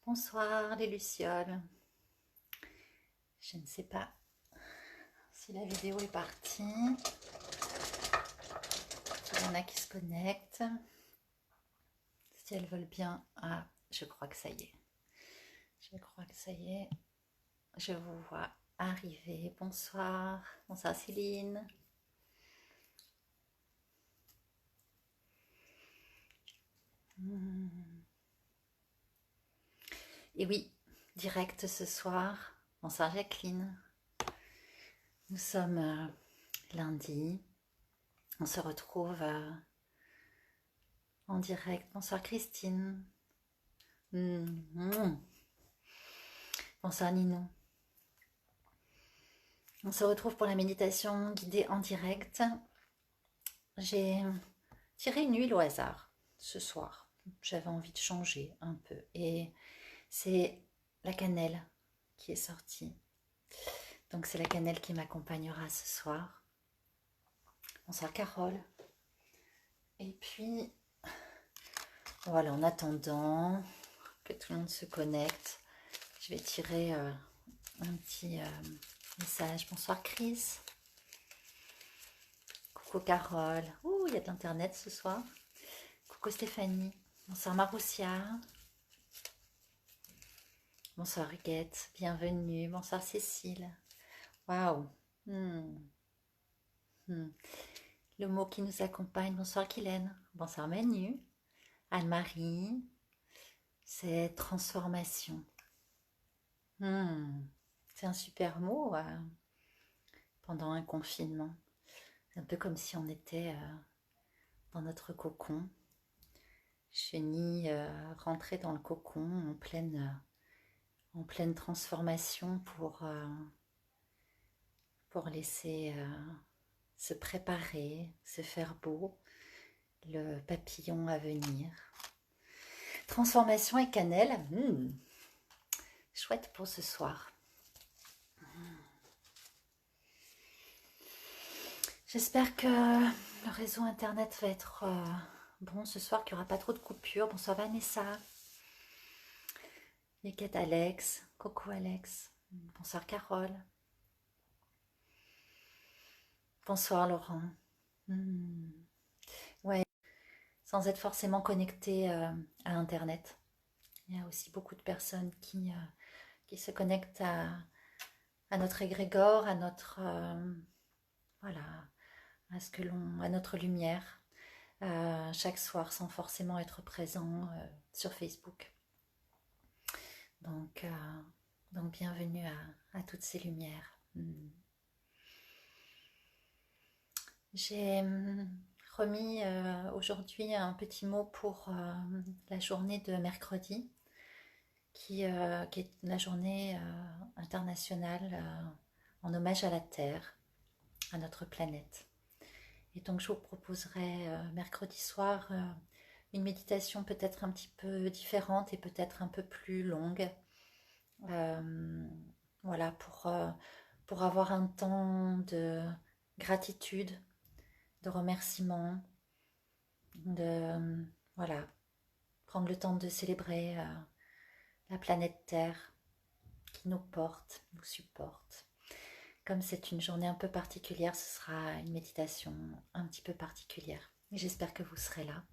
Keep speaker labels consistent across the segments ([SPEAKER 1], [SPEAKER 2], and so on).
[SPEAKER 1] Bonsoir les Lucioles. Je ne sais pas si la vidéo est partie. Il y en a qui se connectent. Si elles veulent bien. Ah, je crois que ça y est. Je crois que ça y est. Je vous vois arriver. Bonsoir. Bonsoir Céline. Et oui, direct ce soir. Bonsoir Jacqueline. Nous sommes lundi. On se retrouve en direct. Bonsoir Christine. Bonsoir Ninou. On se retrouve pour la méditation guidée en direct. J'ai tiré une huile au hasard ce soir. J'avais envie de changer un peu. Et c'est la cannelle qui est sortie. Donc c'est la cannelle qui m'accompagnera ce soir. Bonsoir Carole. Et puis, voilà, en attendant que tout le monde se connecte, je vais tirer un petit message. Bonsoir Chris. Coucou Carole. Ouh, il y a de l'internet ce soir. Coucou Stéphanie. Bonsoir Maroussia. Bonsoir Huguette. Bienvenue. Bonsoir Cécile. Waouh. Le mot qui nous accompagne. Bonsoir Kylène. Bonsoir Manu. Anne-Marie. C'est transformation. C'est un super mot pendant un confinement. C'est un peu comme si on était dans notre cocon. Chenille rentrée dans le cocon en pleine transformation pour laisser se préparer, se faire beau, le papillon à venir. Transformation et cannelle, chouette pour ce soir. J'espère que le réseau internet va être bon ce soir, qu'il n'y aura pas trop de coupures. Bonsoir Vanessa. Yeket Alex. Coucou Alex. Bonsoir Carole. Bonsoir Laurent. Ouais, sans être forcément connecté à internet. Il y a aussi beaucoup de personnes qui se connectent à notre égrégore, à notre voilà, à notre lumière chaque soir sans forcément être présent sur Facebook. Donc bienvenue à toutes ces lumières. J'ai remis aujourd'hui un petit mot pour la journée de mercredi, qui est la journée internationale en hommage à la Terre, à notre planète. Et donc je vous proposerai mercredi soir une méditation peut-être un petit peu différente et peut-être un peu plus longue. Voilà, pour avoir un temps de gratitude, de remerciement, de voilà, prendre le temps de célébrer la planète Terre qui nous porte, nous supporte. Comme c'est une journée un peu particulière, ce sera une méditation un petit peu particulière. J'espère que vous serez là.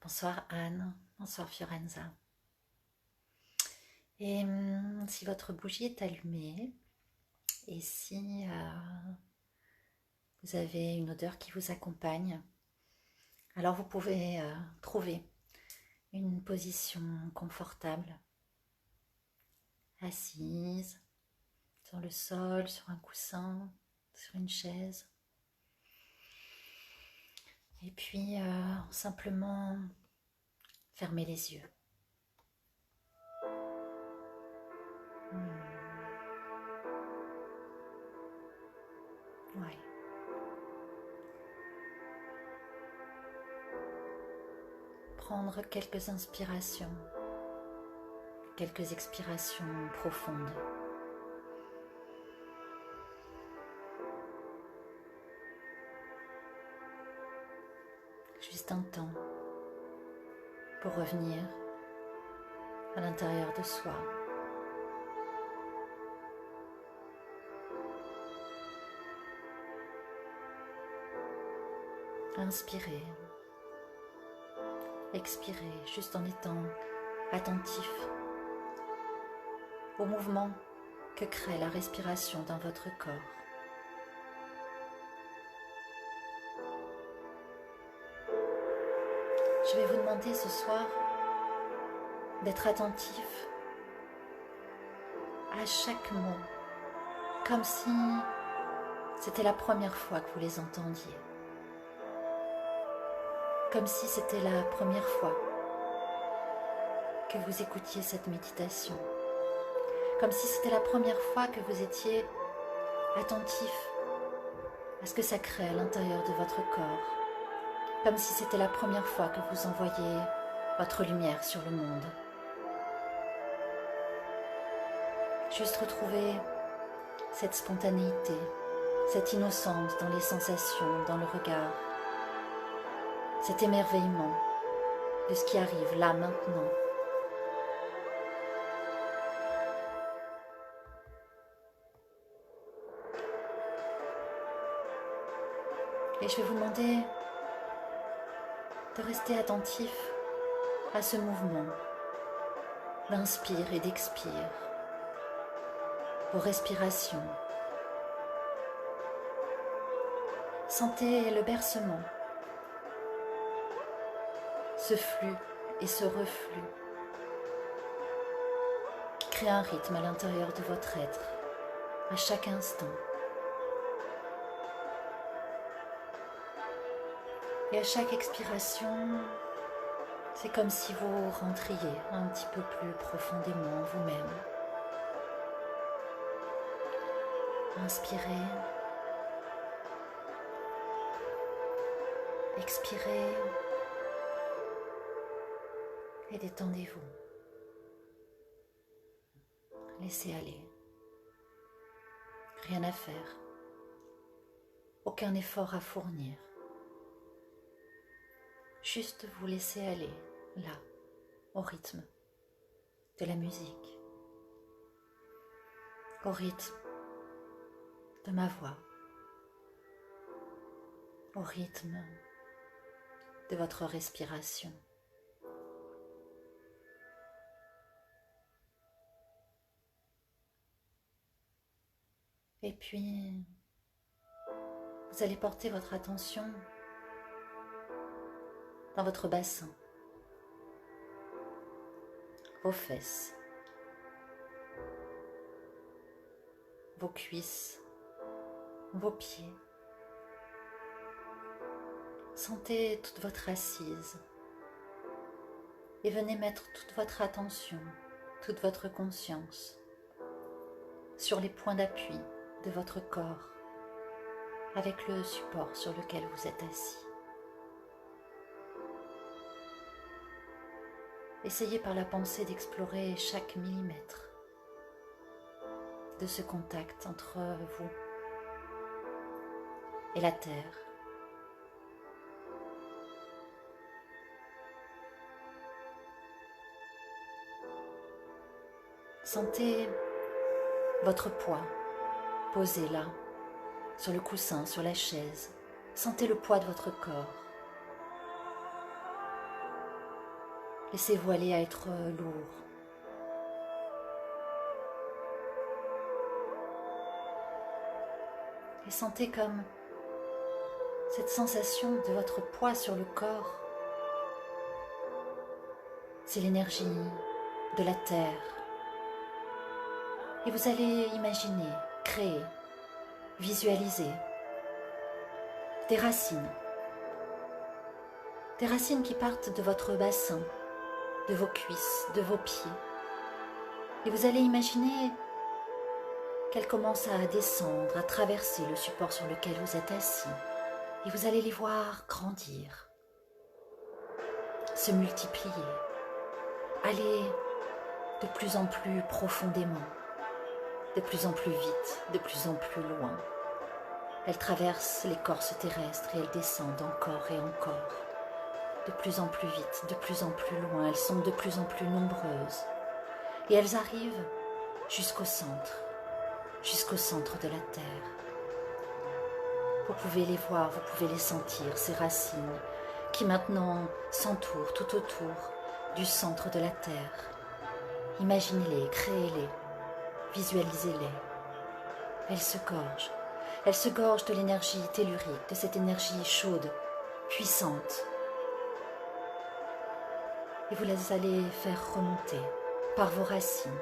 [SPEAKER 1] Bonsoir Anne, bonsoir Fiorenza. Et si votre bougie est allumée, et si vous avez une odeur qui vous accompagne, alors vous pouvez trouver une position confortable, assise, sur le sol, sur un coussin, sur une chaise. Et puis simplement fermez les yeux. Ouais. Prendre quelques inspirations, quelques expirations profondes. Juste un temps pour revenir à l'intérieur de soi. Inspirez, expirez, juste en étant attentif au mouvement que crée la respiration dans votre corps. Je vais vous demander ce soir d'être attentif à chaque mot, comme si c'était la première fois que vous les entendiez, comme si c'était la première fois que vous écoutiez cette méditation, comme si c'était la première fois que vous étiez attentif à ce que ça crée à l'intérieur de votre corps, comme si c'était la première fois que vous envoyiez votre lumière sur le monde. Juste retrouver cette spontanéité, cette innocence dans les sensations, dans le regard, cet émerveillement de ce qui arrive là maintenant. Et je vais vous demander de rester attentif à ce mouvement d'inspire et d'expire, vos respirations. Sentez le bercement, ce flux et ce reflux qui crée un rythme à l'intérieur de votre être, à chaque instant. Et à chaque expiration, c'est comme si vous rentriez un petit peu plus profondément en vous-même. Inspirez, expirez et détendez-vous. Laissez aller. Rien à faire. Aucun effort à fournir. Juste vous laisser aller, là, au rythme de la musique, au rythme de ma voix, au rythme de votre respiration. Et puis, vous allez porter votre attention dans votre bassin, vos fesses, vos cuisses, vos pieds. Sentez toute votre assise et venez mettre toute votre attention, toute votre conscience sur les points d'appui de votre corps avec le support sur lequel vous êtes assis. Essayez par la pensée d'explorer chaque millimètre de ce contact entre vous et la terre. Sentez votre poids posé là, sur le coussin, sur la chaise. Sentez le poids de votre corps. Laissez-vous aller à être lourd. Et sentez comme cette sensation de votre poids sur le corps, c'est l'énergie de la terre. Et vous allez imaginer, créer, visualiser des racines qui partent de votre bassin, de vos cuisses, de vos pieds. Et vous allez imaginer qu'elles commencent à descendre, à traverser le support sur lequel vous êtes assis. Et vous allez les voir grandir, se multiplier, aller de plus en plus profondément, de plus en plus vite, de plus en plus loin. Elles traversent l'écorce terrestre et elles descendent encore et encore, de plus en plus vite, de plus en plus loin. Elles sont de plus en plus nombreuses. et elles arrivent jusqu'au centre de la terre. Vous pouvez les voir, vous pouvez les sentir, ces racines qui maintenant s'entourent tout autour du centre de la terre. Imaginez-les, créez-les, visualisez-les. Elles se gorgent de l'énergie tellurique, de cette énergie chaude, puissante. Et vous les allez faire remonter par vos racines,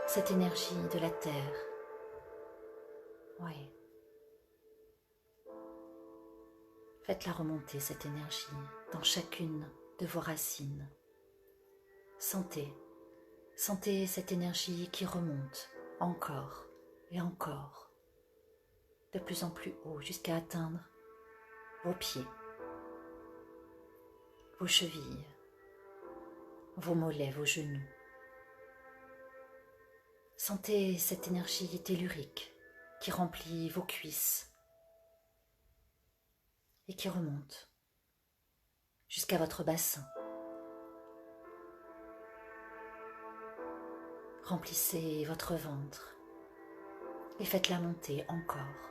[SPEAKER 1] cette énergie de la terre. Oui. Faites-la remonter, cette énergie, dans chacune de vos racines. Sentez cette énergie qui remonte encore et encore, de plus en plus haut, jusqu'à atteindre vos pieds, vos chevilles, vos mollets, vos genoux. Sentez cette énergie tellurique qui remplit vos cuisses et qui remonte jusqu'à votre bassin. Remplissez votre ventre et faites-la monter encore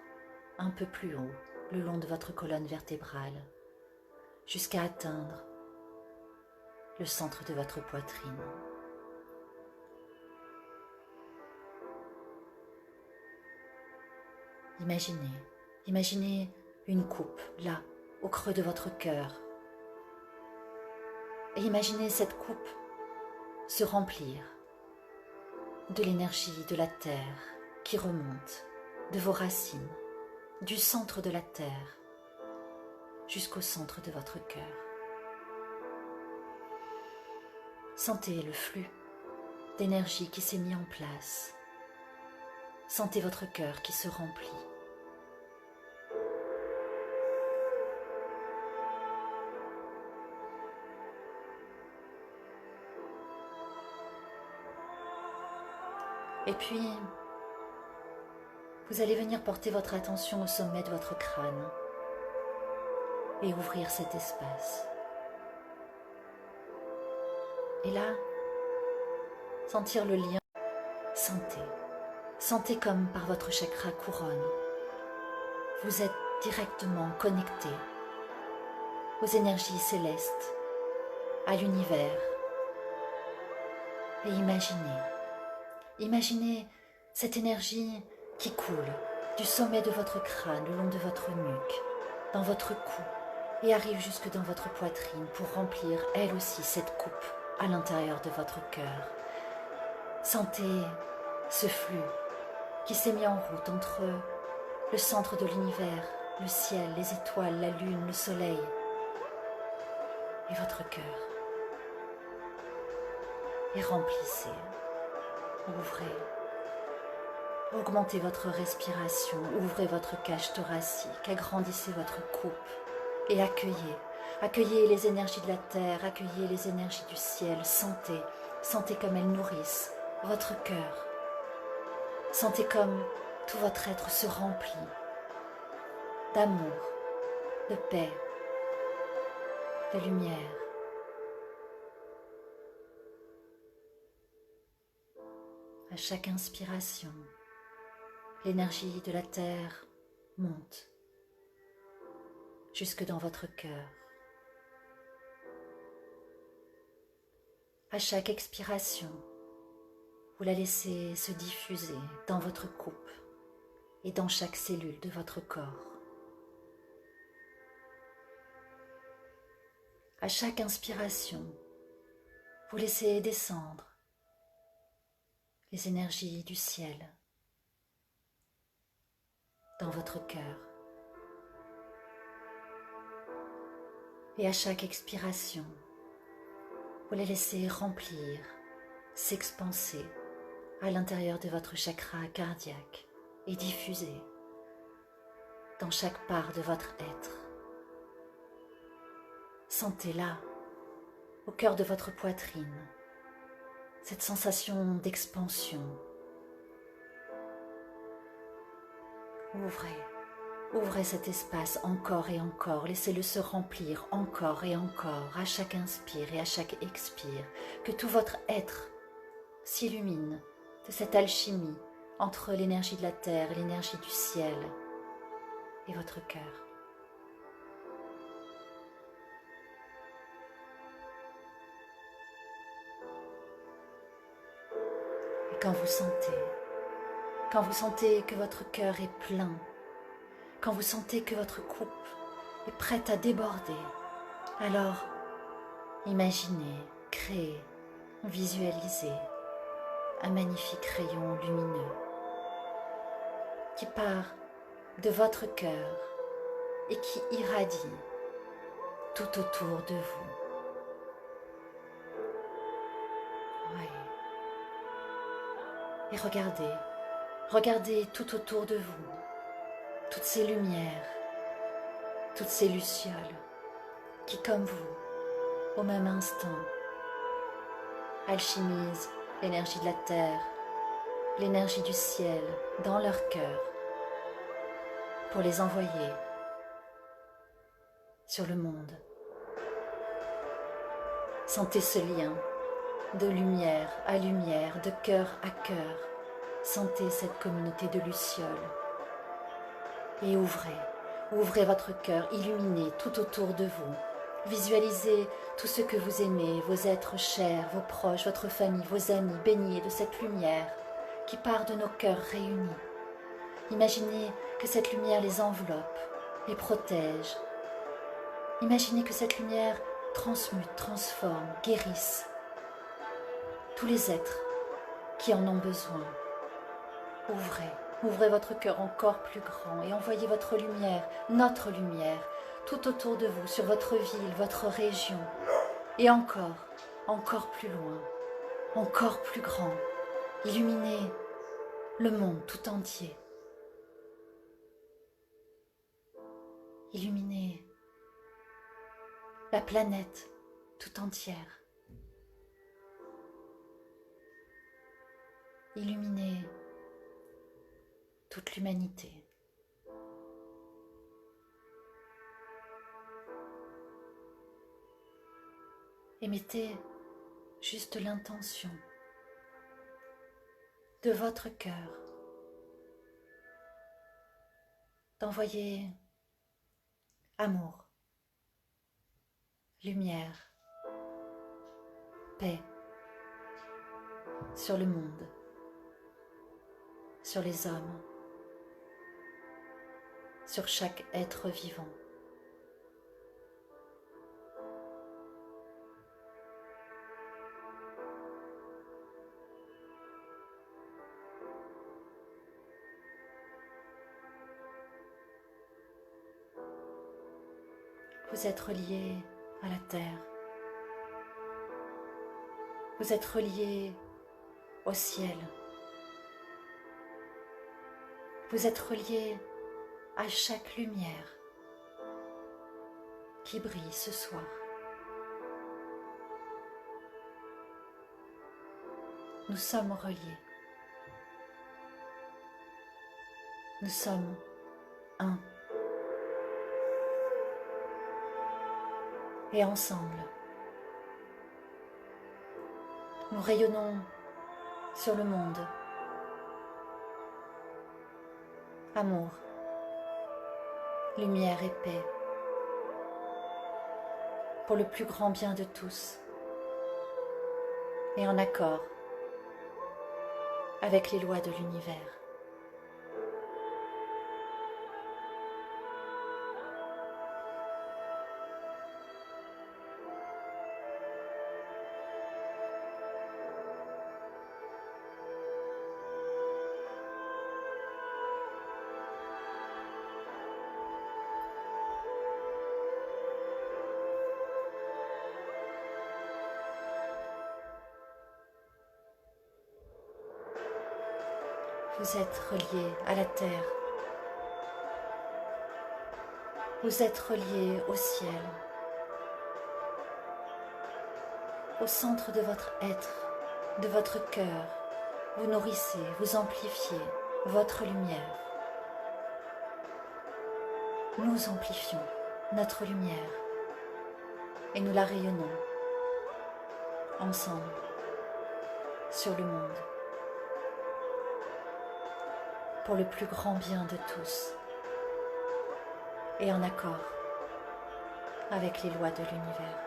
[SPEAKER 1] un peu plus haut le long de votre colonne vertébrale jusqu'à atteindre le centre de votre poitrine. Imaginez une coupe là, au creux de votre cœur. Et imaginez cette coupe se remplir de l'énergie de la terre qui remonte de vos racines, du centre de la terre jusqu'au centre de votre cœur. Sentez le flux d'énergie qui s'est mis en place. Sentez votre cœur qui se remplit. Et puis, vous allez venir porter votre attention au sommet de votre crâne et ouvrir cet espace. Et là, sentir le lien. Sentez comme par votre chakra couronne, vous êtes directement connecté aux énergies célestes, à l'univers. Et imaginez cette énergie qui coule du sommet de votre crâne, le long de votre nuque, dans votre cou et arrive jusque dans votre poitrine pour remplir elle aussi cette coupe à l'intérieur de votre cœur. Sentez ce flux qui s'est mis en route entre le centre de l'univers, le ciel, les étoiles, la lune, le soleil et votre cœur. Et remplissez, ouvrez, augmentez votre respiration, ouvrez votre cage thoracique, agrandissez votre coupe et accueillez les énergies de la terre, accueillez les énergies du ciel, sentez comme elles nourrissent votre cœur. Sentez comme tout votre être se remplit d'amour, de paix, de lumière. À chaque inspiration, l'énergie de la terre monte jusque dans votre cœur. À chaque expiration, vous la laissez se diffuser dans votre coupe et dans chaque cellule de votre corps. À chaque inspiration, vous laissez descendre les énergies du ciel dans votre cœur. Et à chaque expiration, vous les laissez remplir, s'expanser à l'intérieur de votre chakra cardiaque et diffuser dans chaque part de votre être. Sentez là, au cœur de votre poitrine, cette sensation d'expansion. Ouvrez cet espace encore et encore, laissez-le se remplir encore et encore, à chaque inspire et à chaque expire, que tout votre être s'illumine de cette alchimie entre l'énergie de la terre et l'énergie du ciel et votre cœur. Et quand vous sentez que votre cœur est plein, quand vous sentez que votre coupe est prête à déborder, alors imaginez, créez, visualisez un magnifique rayon lumineux qui part de votre cœur et qui irradie tout autour de vous. Oui. Et regardez tout autour de vous, toutes ces lumières, toutes ces lucioles qui, comme vous, au même instant, alchimisent l'énergie de la terre, l'énergie du ciel dans leur cœur pour les envoyer sur le monde. Sentez ce lien de lumière à lumière, de cœur à cœur. Sentez cette communauté de lucioles et ouvrez votre cœur, illuminez tout autour de vous. Visualisez tout ce que vous aimez, vos êtres chers, vos proches, votre famille, vos amis, baignés de cette lumière qui part de nos cœurs réunis. Imaginez que cette lumière les enveloppe, les protège. Imaginez que cette lumière transmute, transforme, guérisse tous les êtres qui en ont besoin. Ouvrez votre cœur encore plus grand et envoyez votre lumière, notre lumière, tout autour de vous, sur votre ville, votre région, et encore plus loin, encore plus grand. Illuminez le monde tout entier. Illuminez la planète tout entière. Illuminez toute l'humanité. Et mettez juste l'intention de votre cœur d'envoyer amour, lumière, paix sur le monde, sur les hommes, sur chaque être vivant. Vous êtes relié à la terre. Vous êtes relié au ciel. Vous êtes relié à chaque lumière qui brille ce soir. Nous sommes reliés. Nous sommes un. Et ensemble, nous rayonnons sur le monde. Amour, lumière et paix, pour le plus grand bien de tous, et en accord avec les lois de l'univers. Vous êtes relié à la terre. Vous êtes relié au ciel. Au centre de votre être, de votre cœur, vous nourrissez, vous amplifiez votre lumière. Nous amplifions notre lumière et nous la rayonnons ensemble sur le monde, pour le plus grand bien de tous, et en accord avec les lois de l'univers.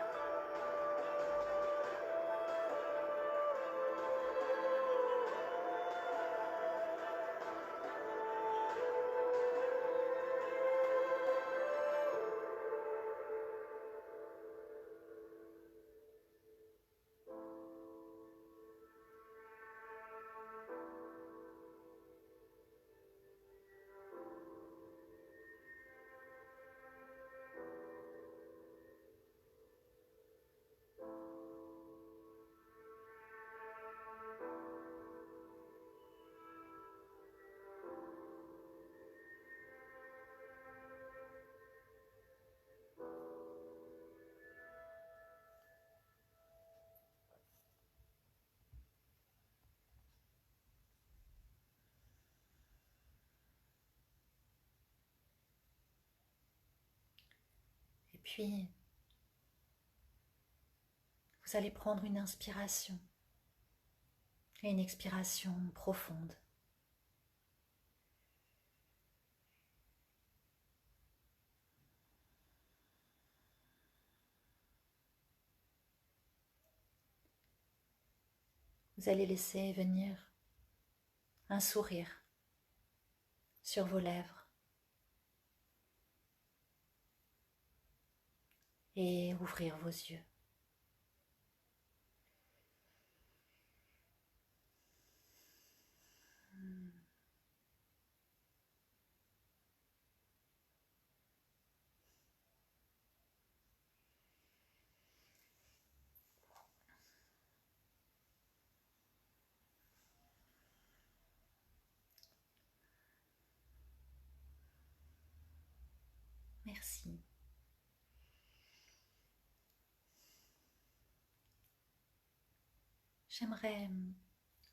[SPEAKER 1] Et puis, vous allez prendre une inspiration et une expiration profonde. Vous allez laisser venir un sourire sur vos lèvres et ouvrir vos yeux. Merci. J'aimerais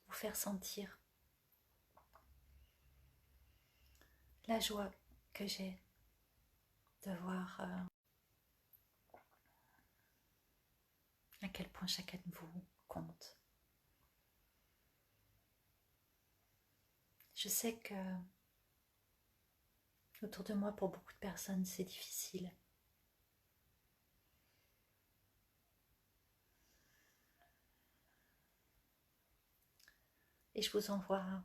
[SPEAKER 1] vous faire sentir la joie que j'ai de voir à quel point chacun de vous compte. Je sais que autour de moi, pour beaucoup de personnes, c'est difficile. Et je vous envoie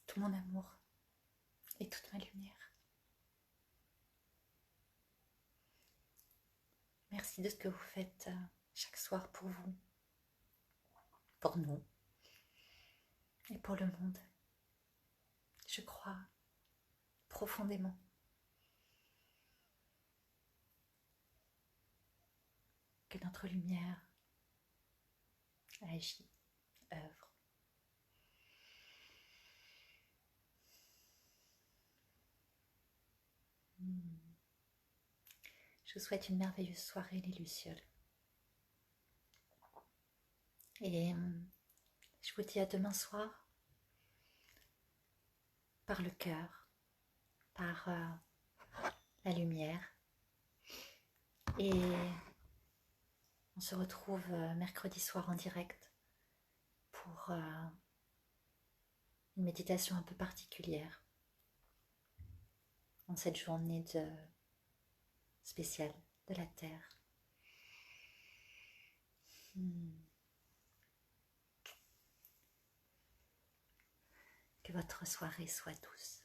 [SPEAKER 1] tout mon amour et toute ma lumière. Merci de ce que vous faites chaque soir pour vous, pour nous et pour le monde. Je crois profondément que notre lumière agit, œuvre. Je vous souhaite une merveilleuse soirée, les Lucioles. Et je vous dis à demain soir, par le cœur, par la lumière. Et on se retrouve mercredi soir en direct pour une méditation un peu particulière en cette journée spéciale de la Terre. Que votre soirée soit douce.